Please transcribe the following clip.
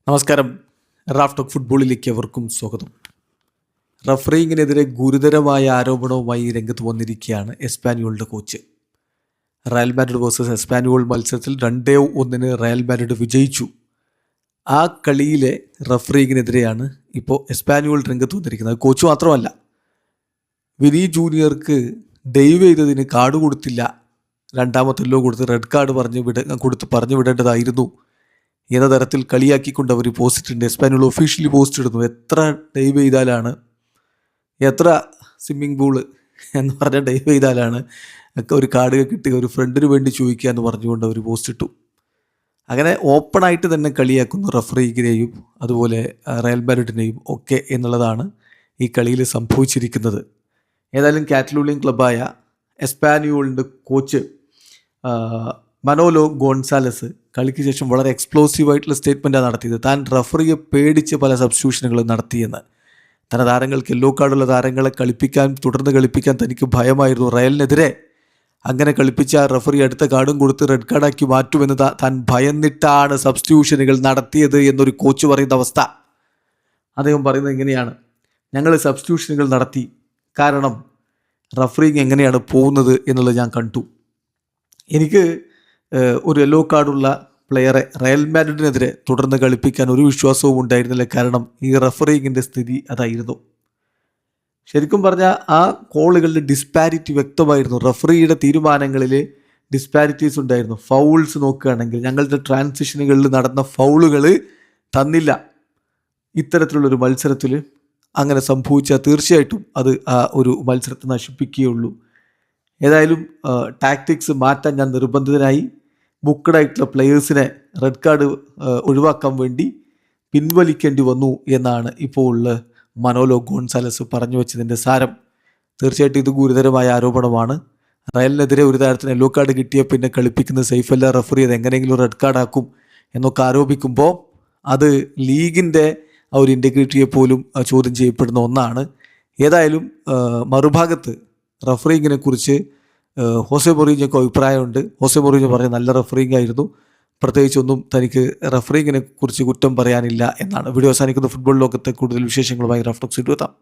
നമസ്കാരം. Raf talk ഫുട്ബോളിലേക്ക് അവർക്കും സ്വാഗതം. റഫറിങ്ങിനെതിരെ ഗുരുതരമായ ആരോപണവുമായി രംഗത്ത് വന്നിരിക്കുകയാണ് എസ്പാന്യോളുടെ coach. Real Madrid versus Espanyol മത്സരത്തിൽ 2-1 റയൽ മാഡ്രിഡ് വിജയിച്ചു. ആ കളിയിലെ റഫറിങ്ങിനെതിരെയാണ് ഇപ്പോൾ എസ്പാന്യോൾ രംഗത്ത് വന്നിരിക്കുന്നത്. കോച്ച് മാത്രമല്ല, വിനി ജൂനിയർക്ക് ഡൈവ് ചെയ്തതിന് കാർഡ് കൊടുത്തില്ല, രണ്ടാമത്തെ യെല്ലോ കൊടുത്ത് റെഡ് കാർഡ് പറഞ്ഞു വിടേണ്ടതായിരുന്നു എന്ന തരത്തിൽ കളിയാക്കിക്കൊണ്ട് അവർ പോസ്റ്റ് ഇട്ടുണ്ട്. എസ്പാന്യോൾ ഒഫീഷ്യലി പോസ്റ്റ് ഇടുന്നു. എത്ര ഡൈവ് ചെയ്താലാണ്, എത്ര സ്വിമ്മിംഗ് പൂള് എന്ന് പറഞ്ഞ ഡൈവ് ചെയ്താലാണ് ഒരു കാർഡ് കിട്ടുക, ഒരു ഫ്രണ്ടിന് വേണ്ടി ചോദിക്കുക എന്ന് പറഞ്ഞുകൊണ്ട് അവർ പോസ്റ്റ് ഇട്ടു. അങ്ങനെ ഓപ്പണായിട്ട് തന്നെ കളിയാക്കുന്നു റഫറിങ്ങിനെയും അതുപോലെ റയൽ മാഡ്രിഡിനെയും ഒക്കെ എന്നുള്ളതാണ് ഈ കളിയിൽ സംഭവിച്ചിരിക്കുന്നത്. ഏതായാലും കാറ്റലോണിയൻ ക്ലബ്ബായ എസ്പാന്യോളിൻ്റെ കോച്ച് മനോലോ ഗോൺസാലസ് കളിക്ക് ശേഷം വളരെ എക്സ്പ്ലോസീവായിട്ടുള്ള സ്റ്റേറ്റ്മെൻറ്റാണ് നടത്തിയത്. താൻ റഫറിയെ പേടിച്ച് പല സബ്സ്റ്റിറ്റ്യൂഷനുകളും നടത്തിയെന്ന്. തൻ്റെ താരങ്ങൾക്ക് യെല്ലോ കാർഡുള്ള താരങ്ങളെ തുടർന്ന് കളിപ്പിക്കാൻ തനിക്ക് ഭയമായിരുന്നു. റയലിനെതിരെ അങ്ങനെ കളിപ്പിച്ച റഫറി അടുത്ത കാർഡും കൊടുത്ത് റെഡ് കാർഡാക്കി മാറ്റുമെന്ന് താൻ ഭയന്നിട്ടാണ് സബ്സ്റ്റിറ്റ്യൂഷനുകൾ നടത്തിയത് എന്നൊരു കോച്ച് പറയുന്ന അവസ്ഥ. അദ്ദേഹം പറയുന്നത് ഇങ്ങനെയാണ്: ഞങ്ങൾ സബ്സ്റ്റിറ്റ്യൂഷനുകൾ നടത്തി, കാരണം റഫറിങ് എങ്ങനെയാണ് പോകുന്നത് എന്നുള്ളത് ഞാൻ കണ്ടു. എനിക്ക് ഒരു യെല്ലോ കാർഡുള്ള പ്ലെയറെ റയൽ മാഡ്രിഡിനെതിരെ തുടർന്ന് കളിപ്പിക്കാൻ ഒരു വിശ്വാസവും ഉണ്ടായിരുന്നില്ല, കാരണം ഈ റഫറിങ്ങിൻ്റെ സ്ഥിതി അതായിരുന്നു. ശരിക്കും പറഞ്ഞാൽ ആ കോളുകളുടെ ഡിസ്പാരിറ്റി വ്യക്തമായിരുന്നു. റഫറിയുടെ തീരുമാനങ്ങളിൽ ഡിസ്പാരിറ്റീസ് ഉണ്ടായിരുന്നു. ഫൗൾസ് നോക്കുകയാണെങ്കിൽ ഞങ്ങളുടെ ട്രാൻസിഷനുകളിൽ നടന്ന ഫൗളുകൾ തന്നില്ല. ഇത്തരത്തിലുള്ളൊരു മത്സരത്തിൽ അങ്ങനെ സംഭവിച്ചാൽ തീർച്ചയായിട്ടും അത് ആ ഒരു മത്സരത്തെ നശിപ്പിക്കുകയുള്ളൂ. ഏതായാലും ടാക്ടിക്സ് മാറ്റാൻ ഞാൻ നിർബന്ധിതനായി. ബുക്കഡായിട്ടുള്ള പ്ലെയേഴ്സിനെ റെഡ് കാർഡ് ഒഴിവാക്കാൻ വേണ്ടി പിൻവലിക്കേണ്ടി വന്നു എന്നാണ് ഇപ്പോൾ മനോലോ ഗോൺസാലസ് പറഞ്ഞു വെച്ചതിൻ്റെ സാരം. തീർച്ചയായിട്ടും ഇത് ഗുരുതരമായ ആരോപണമാണ്. റയലിനെതിരെ ഒരു താരത്തിന് യെല്ലോ കാർഡ് കിട്ടിയ പിന്നെ കളിപ്പിക്കുന്നത് സേഫല്ല, റഫറി അത് എങ്ങനെയെങ്കിലും റെഡ് കാർഡാക്കും എന്നൊക്കെ ആരോപിക്കുമ്പോൾ അത് ലീഗിൻ്റെ ആ ഒരു ഇൻറ്റഗ്രിറ്റിയെ പോലും ചോദ്യം ചെയ്യപ്പെടുന്ന ഒന്നാണ്. ഏതായാലും മറുഭാഗത്ത് റഫറിങ്ങിനെ കുറിച്ച് ഹോസെ മൊറീഞ്ഞോയ്ക്ക് അഭിപ്രായമുണ്ട്. ഹോസെ മൊറീഞ്ഞോ പറഞ്ഞ നല്ല റഫറിങ് ആയിരുന്നു, പ്രത്യേകിച്ചൊന്നും തനിക്ക് റഫറിങ്ങിനെ കുറിച്ച് കുറ്റം പറയാനില്ല എന്നാണ്. വീഡിയോ അവസാനിക്കുന്ന. ഫുട്ബോൾ ലോകത്തെ കൂടുതൽ വിശേഷങ്ങളുമായി റാഫ് ടോക്സ് എത്താം.